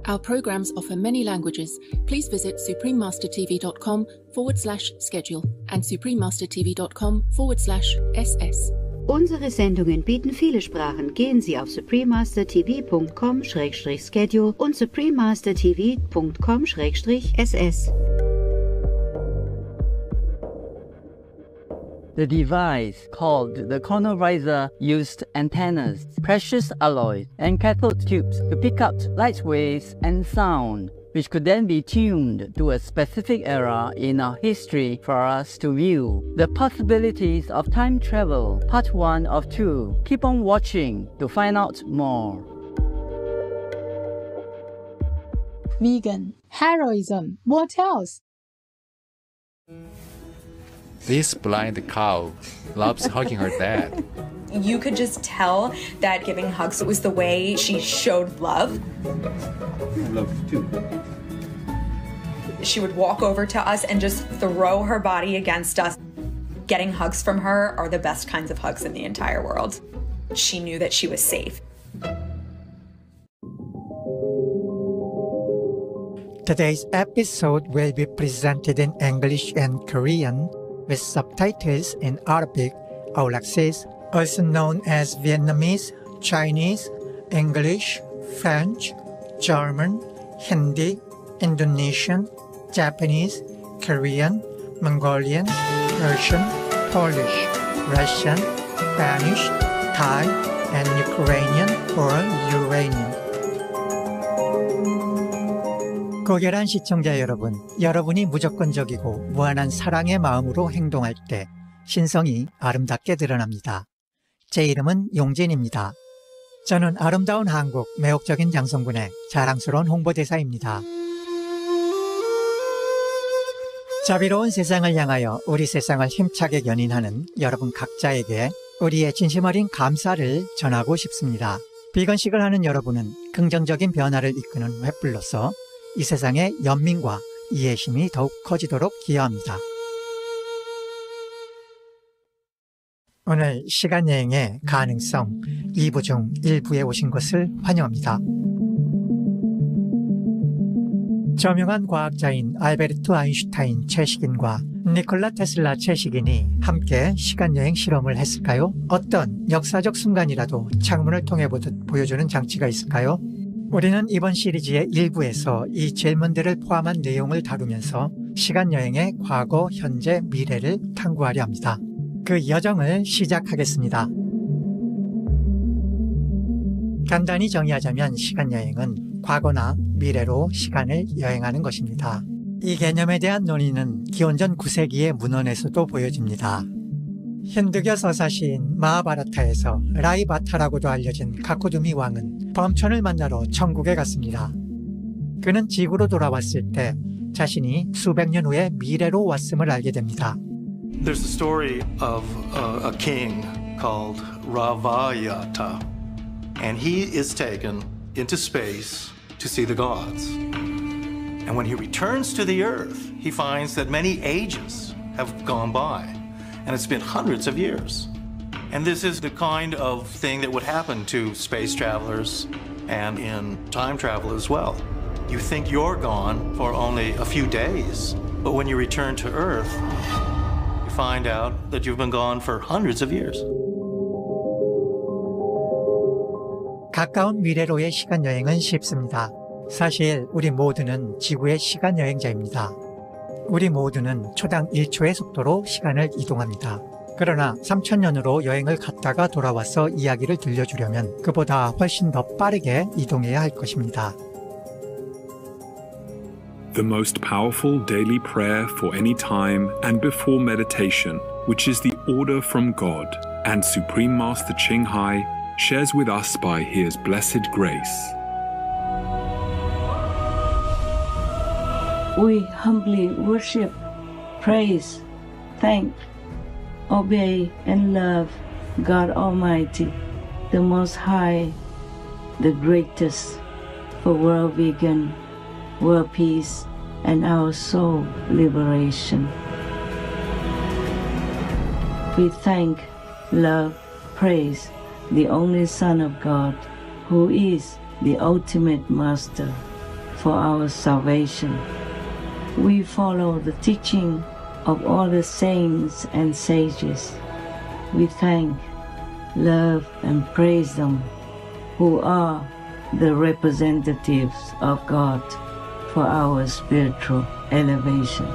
Our programs offer many languages. Please visit suprememastertv.com/schedule and suprememastertv.com/ss. Unsere Sendungen bieten viele Sprachen. Gehen Sie auf suprememastertv.com/schedule und suprememastertv.com/ss. The device, called the Chronoriser, used antennas, precious alloys, and cathode tubes to pick up light waves and sound, which could then be tuned to a specific era in our history for us to view. The possibilities of time travel, part 1 of 2. Keep on watching to find out more. Vegan, heroism, what else? This blind cow loves hugging her dad. You could just tell that giving hugs was the way she showed love. Love too. She would walk over to us and just throw her body against us. Getting hugs from her are the best kinds of hugs in the entire world. She knew that she was safe. Today's episode will be presented in English and Korean with subtitles in Arabic, Aulaxese, also known as Vietnamese, Chinese, English, French, German, Hindi, Indonesian, Japanese, Korean, Mongolian, Persian, Polish, Russian, Spanish, Thai, and Ukrainian or Uranian. 고결한 시청자 여러분, 여러분이 무조건적이고 무한한 사랑의 마음으로 행동할 때 신성이 아름답게 드러납니다. 제 이름은 용진입니다. 저는 아름다운 한국, 매혹적인 장성군의 자랑스러운 홍보대사입니다. 자비로운 세상을 향하여 우리 세상을 힘차게 견인하는 여러분 각자에게 우리의 진심 어린 감사를 전하고 싶습니다. 비건식을 하는 여러분은 긍정적인 변화를 이끄는 횃불로서 이 세상의 연민과 이해심이 더욱 커지도록 기여합니다. 오늘 시간여행의 가능성 2부 중 1부에 오신 것을 환영합니다. 저명한 과학자인 알베르트 아인슈타인 최식인과 니콜라 테슬라 최식인이 함께 시간여행 실험을 했을까요? 어떤 역사적 순간이라도 창문을 통해 보듯 보여주는 장치가 있을까요? 우리는 이번 시리즈의 1부에서 이 질문들을 포함한 내용을 다루면서 시간여행의 과거, 현재, 미래를 탐구하려 합니다. 그 여정을 시작하겠습니다. 간단히 정의하자면 시간여행은 과거나 미래로 시간을 여행하는 것입니다. 이 개념에 대한 논의는 기원전 9세기의 문헌에서도 보여집니다. 힌두교 서사시인 마하바라타에서 라이바타라고도 알려진 가코두미 왕은 범천을 만나러 천국에 갔습니다. 그는 지구로 돌아왔을 때 자신이 수백 년 후에 미래로 왔음을 알게 됩니다. There's a story of a king called Ravayata, and he is taken into space to see the gods. And when he returns to the earth, he finds that many ages have gone by. And it's been hundreds of years. And this is the kind of thing that would happen to space travelers and in time travel as well. You think you're gone for only a few days, but when you return to Earth, you find out that you've been gone for hundreds of years. 가까운 미래로의 시간여행은 쉽습니다. 사실 우리 모두는 지구의 시간여행자입니다. 우리 모두는 초당 1초의 속도로 시간을 이동합니다. 그러나 3000년으로 여행을 갔다가 돌아와서 이야기를 들려주려면 그보다 훨씬 더 빠르게 이동해야 할 것입니다. The most powerful daily prayer for any time and before meditation, which is the order from God, and Supreme Master Ching Hai shares with us by His blessed grace. We humbly worship, praise, thank, obey, and love God Almighty, the Most High, the greatest, for world vegan, world peace, and our soul liberation. We thank, love, praise the only Son of God, who is the ultimate Master, for our salvation. We follow the teaching of all the saints and sages. We thank, love, and praise them, who are the representatives of God for our spiritual elevation.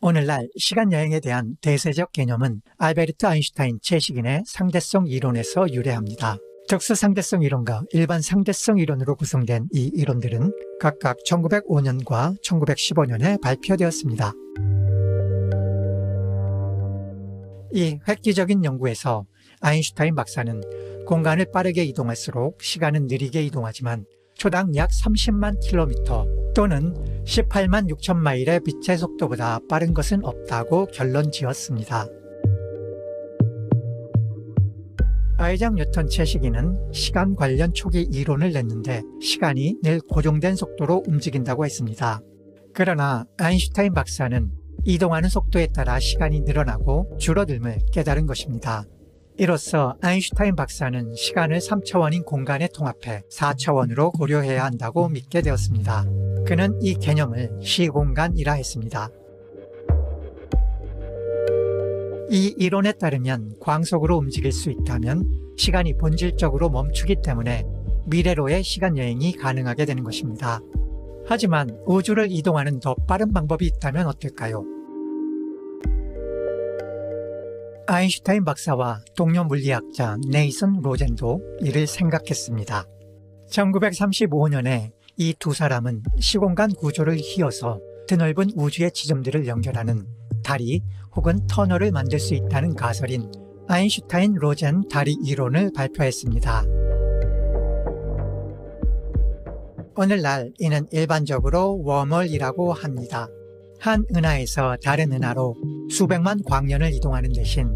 오늘날 시간여행에 대한 대세적 개념은 알베르트 아인슈타인 채식인의 상대성 이론에서 유래합니다. 특수 상대성 이론과 일반 상대성 이론으로 구성된 이 이론들은 각각 1905년과 1915년에 발표되었습니다. 이 획기적인 연구에서 아인슈타인 박사는 공간을 빠르게 이동할수록 시간은 느리게 이동하지만 초당 약 30만 킬로미터 또는 18만 6천 마일의 빛의 속도보다 빠른 것은 없다고 결론 지었습니다. 아이작 뉴턴 채식인은 시간 관련 초기 이론을 냈는데 시간이 늘 고정된 속도로 움직인다고 했습니다. 그러나 아인슈타인 박사는 이동하는 속도에 따라 시간이 늘어나고 줄어듦을 깨달은 것입니다. 이로써 아인슈타인 박사는 시간을 3차원인 공간에 통합해 4차원으로 고려해야 한다고 믿게 되었습니다. 그는 이 개념을 시공간이라 했습니다. 이 이론에 따르면 광속으로 움직일 수 있다면 시간이 본질적으로 멈추기 때문에 미래로의 시간여행이 가능하게 되는 것입니다. 하지만 우주를 이동하는 더 빠른 방법이 있다면 어떨까요? 아인슈타인 박사와 동료 물리학자 네이선 로젠도 이를 생각했습니다. 1935년에 이 두 사람은 시공간 구조를 휘어서 드넓은 우주의 지점들을 연결하는 다리 혹은 터널을 만들 수 있다는 가설인 아인슈타인 로젠 다리 이론을 발표했습니다. 오늘날 이는 일반적으로 웜홀이라고 합니다. 한 은하에서 다른 은하로 수백만 광년을 이동하는 대신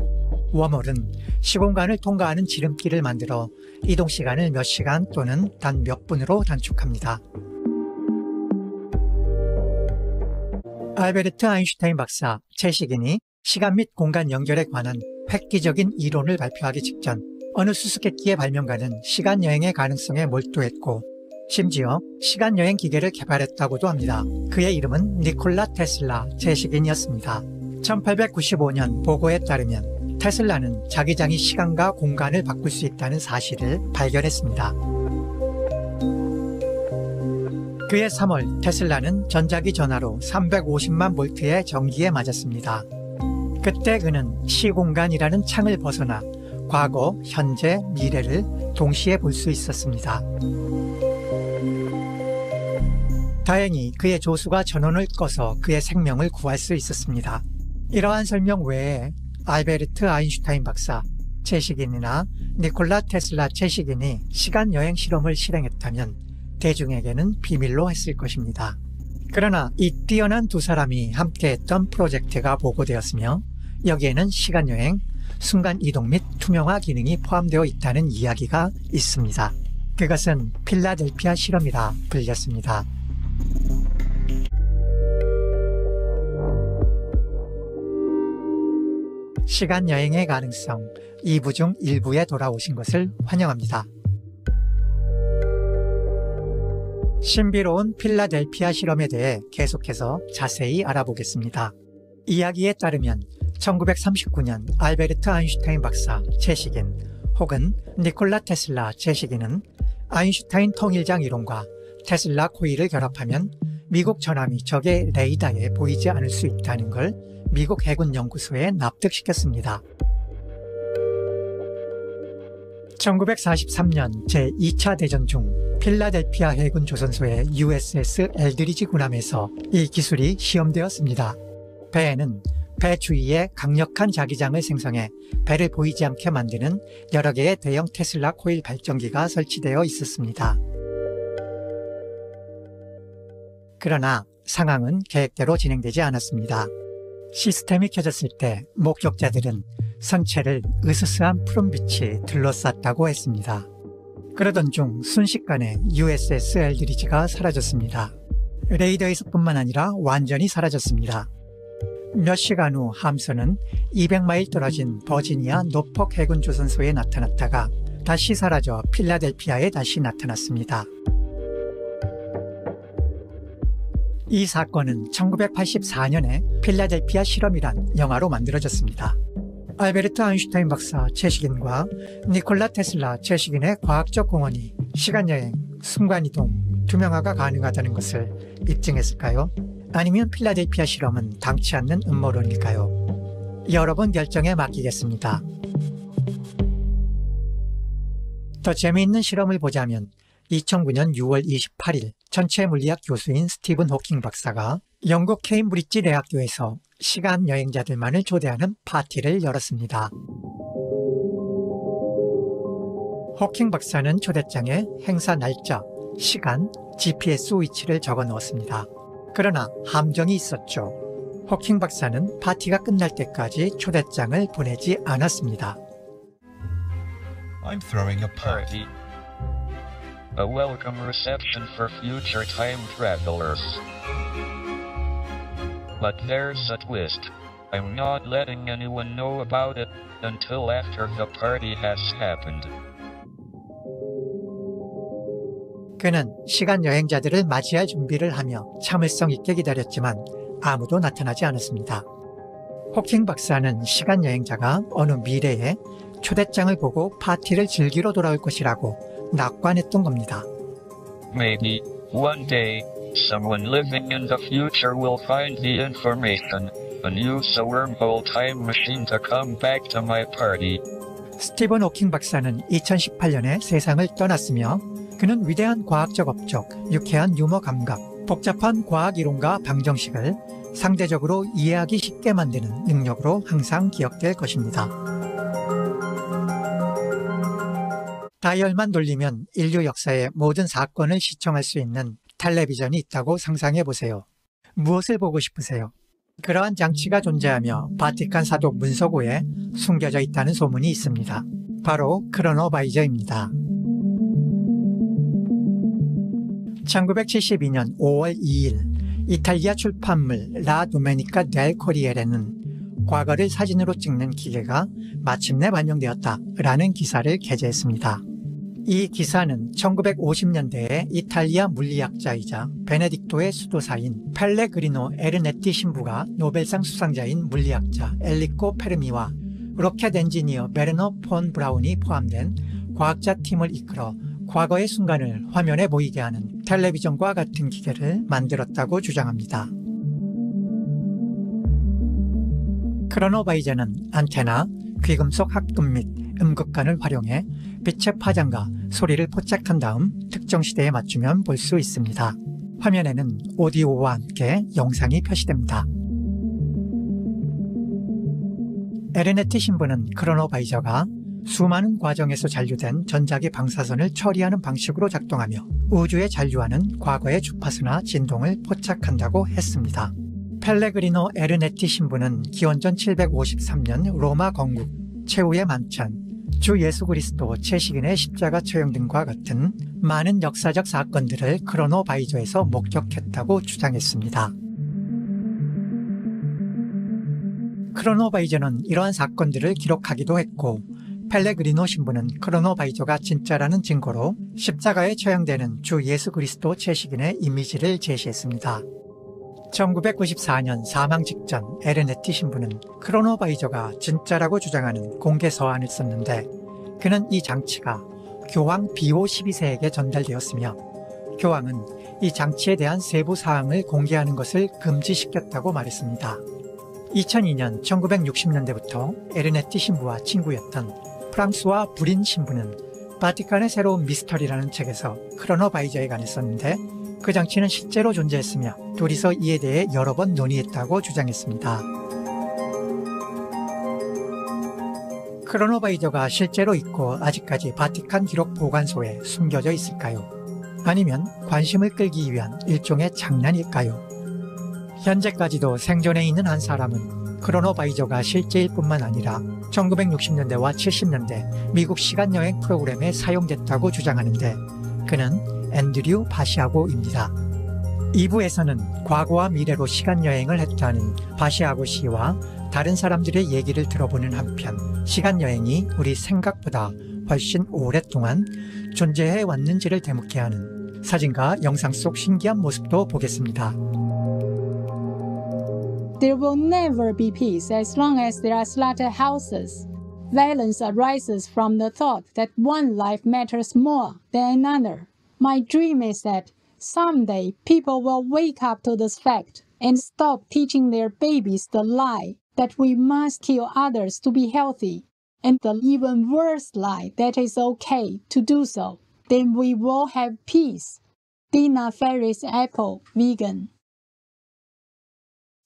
웜홀은 시공간을 통과하는 지름길을 만들어 이동시간을 몇 시간 또는 단 몇 분으로 단축합니다. 알베르트 아인슈타인 박사, 채식인이 시간 및 공간 연결에 관한 획기적인 이론을 발표하기 직전 어느 수수께끼의 발명가는 시간여행의 가능성에 몰두했고 심지어 시간여행 기계를 개발했다고도 합니다. 그의 이름은 니콜라 테슬라 채식인이었습니다. 1895년 보고에 따르면 테슬라는 자기장이 시간과 공간을 바꿀 수 있다는 사실을 발견했습니다. 그해 3월 테슬라는 전자기 전화로 350만 볼트의 전기에 맞았습니다. 그때 그는 시공간이라는 창을 벗어나 과거, 현재, 미래를 동시에 볼 수 있었습니다. 다행히 그의 조수가 전원을 꺼서 그의 생명을 구할 수 있었습니다. 이러한 설명 외에 알베르트 아인슈타인 박사, 채식인이나 니콜라 테슬라 채식인이 시간여행 실험을 실행했다면 대중에게는 비밀로 했을 것입니다. 그러나 이 뛰어난 두 사람이 함께했던 프로젝트가 보고되었으며 여기에는 시간여행, 순간이동 및 투명화 기능이 포함되어 있다는 이야기가 있습니다. 그것은 필라델피아 실험이라 불렸습니다. 시간여행의 가능성 2부 중 1부에 돌아오신 것을 환영합니다. 신비로운 필라델피아 실험에 대해 계속해서 자세히 알아보겠습니다. 이야기에 따르면 1939년 알베르트 아인슈타인 박사 채식인 혹은 니콜라 테슬라 채식인은 아인슈타인 통일장 이론과 테슬라 코일을 결합하면 미국 전함이 적의 레이더에 보이지 않을 수 있다는 걸 미국 해군 연구소에 납득시켰습니다. 1943년 제2차 대전 중 필라델피아 해군 조선소의 USS 엘드리지 군함에서 이 기술이 시험되었습니다. 배에는 배 주위에 강력한 자기장을 생성해 배를 보이지 않게 만드는 여러 개의 대형 테슬라 코일 발전기가 설치되어 있었습니다. 그러나 상황은 계획대로 진행되지 않았습니다. 시스템이 켜졌을 때 목격자들은 선체를 으스스한 푸른빛이 둘러쌌다고 했습니다. 그러던 중 순식간에 USS 엘드리지가 사라졌습니다. 레이더에서뿐만 아니라 완전히 사라졌습니다. 몇 시간 후 함선은 200마일 떨어진 버지니아 노폭 해군 조선소에 나타났다가 다시 사라져 필라델피아에 다시 나타났습니다. 이 사건은 1984년에 필라델피아 실험이란 영화로 만들어졌습니다. 알베르트 아인슈타인 박사 최식인과 니콜라 테슬라 최식인의 과학적 공헌이 시간여행, 순간이동, 투명화가 가능하다는 것을 입증했을까요? 아니면 필라델피아 실험은 당치 않는 음모론일까요? 여러분 결정에 맡기겠습니다. 더 재미있는 실험을 보자면 2009년 6월 28일 천체물리학 교수인 스티븐 호킹 박사가 영국 케임브리지 대학교에서 시간 여행자들만을 초대하는 파티를 열었습니다. 호킹 박사는 초대장에 행사 날짜, 시간, GPS 위치를 적어 넣었습니다. 그러나 함정이 있었죠. 호킹 박사는 파티가 끝날 때까지 초대장을 보내지 않았습니다. I'm throwing a party. A welcome reception for future time travelers. But there's a twist. I'm not letting anyone know about it until after the party has happened. 그는 시간 여행자들을 맞이할 준비를 하며 참을성 있게 기다렸지만 아무도 나타나지 않았습니다. 호킹 박사는 시간 여행자가 어느 미래에 초대장을 보고 파티를 즐기러 돌아올 것이라고 낙관했던 겁니다. Maybe one day someone living in the future will find the information and use a wormhole time machine to come back to my party. 스티븐 호킹 박사는 2018년에 세상을 떠났으며 그는 위대한 과학적 업적, 유쾌한 유머 감각, 복잡한 과학 이론과 방정식을 상대적으로 이해하기 쉽게 만드는 능력으로 항상 기억될 것입니다. 다이얼만 돌리면 인류 역사의 모든 사건을 시청할 수 있는 텔레비전이 있다고 상상해 보세요. 무엇을 보고 싶으세요? 그러한 장치가 존재하며 바티칸 사도 문서고에 숨겨져 있다는 소문이 있습니다. 바로 크로노바이저입니다. 1972년 5월 2일 이탈리아 출판물 라 도메니카 델 코리에레는 과거를 사진으로 찍는 기계가 마침내 발명되었다라는 기사를 게재했습니다. 이 기사는 1950년대에 이탈리아 물리학자이자 베네딕토의 수도사인 펠레그리노 에르네티 신부가 노벨상 수상자인 물리학자 엘리코 페르미와 로켓 엔지니어 베르너 폰 브라운이 포함된 과학자 팀을 이끌어 과거의 순간을 화면에 보이게 하는 텔레비전과 같은 기계를 만들었다고 주장합니다. 크로노바이저는 안테나, 귀금속 합금 및 음극관을 활용해 빛의 파장과 소리를 포착한 다음 특정 시대에 맞추면 볼 수 있습니다. 화면에는 오디오와 함께 영상이 표시됩니다. 에르네티 신부는 크로노바이저가 수많은 과정에서 잔류된 전자기 방사선을 처리하는 방식으로 작동하며 우주에 잔류하는 과거의 주파수나 진동을 포착한다고 했습니다. 펠레그리노 에르네티 신부는 기원전 753년 로마 건국, 최후의 만찬, 주 예수 그리스도 채식인의 십자가 처형 등과 같은 많은 역사적 사건들을 크로노바이저에서 목격했다고 주장했습니다. 크로노바이저는 이러한 사건들을 기록하기도 했고 펠레그리노 신부는 크로노바이저가 진짜라는 증거로 십자가에 처형되는 주 예수 그리스도 채식인의 이미지를 제시했습니다. 1994년 사망 직전 에르네티 신부는 크로노바이저가 진짜라고 주장하는 공개 서한을 썼는데 그는 이 장치가 교황 비오 12세에게 전달되었으며 교황은 이 장치에 대한 세부 사항을 공개하는 것을 금지시켰다고 말했습니다. 2002년 1960년대부터 에르네티 신부와 친구였던 프랑스와 브린 신부는 바티칸의 새로운 미스터리라는 책에서 크로노바이저에 관해 썼는데 그 장치는 실제로 존재했으며 둘이서 이에 대해 여러 번 논의했다고 주장했습니다. 크로노바이저가 실제로 있고 아직까지 바티칸 기록 보관소에 숨겨져 있을까요? 아니면 관심을 끌기 위한 일종의 장난일까요? 현재까지도 생존해 있는 한 사람은 크로노바이저가 실제일 뿐만 아니라 1960년대와 70년대 미국 시간여행 프로그램에 사용됐다고 주장하는데 그는 앤드류 바시아고입니다. 2부에서는 과거와 미래로 시간여행을 했다는 바시아고 씨와 다른 사람들의 얘기를 들어보는 한편 시간여행이 우리 생각보다 훨씬 오랫동안 존재해 왔는지를 되묻게 하는 사진과 영상 속 신기한 모습도 보겠습니다. There will never be peace as long as there are slaughterhouses. Violence arises from the thought that one life matters more than another. My dream is that someday people will wake up to this fact and stop teaching their babies the lie that we must kill others to be healthy, and the even worse lie that it's okay to do so. Then we will have peace. Dina Ferris Apple, vegan.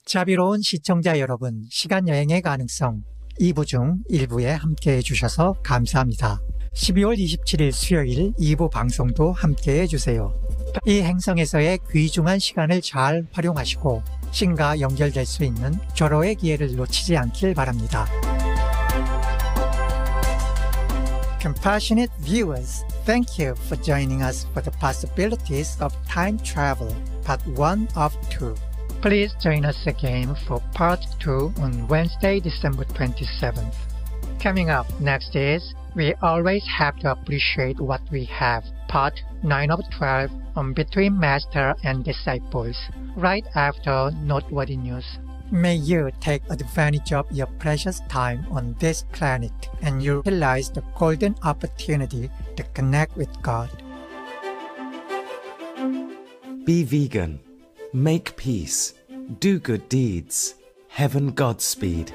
자비로운 시청자 여러분, 시간여행의 가능성 2부 중 1부에 함께해 주셔서 감사합니다. 12월 27일 수요일 2부 방송도 함께해 주세요. 이 행성에서의 귀중한 시간을 잘 활용하시고 신과 연결될 수 있는 절호의 기회를 놓치지 않길 바랍니다. Compassionate viewers, thank you for joining us for the possibilities of time travel, part 1 of 2. Please join us again for part 2 on Wednesday, December 27th. Coming up next is We Always Have to Appreciate What We Have, part 9 of 12 on Between Master and Disciples, right after Noteworthy News. May you take advantage of your precious time on this planet and utilize the golden opportunity to connect with God. Be vegan. Make peace. Do good deeds. Heaven Godspeed.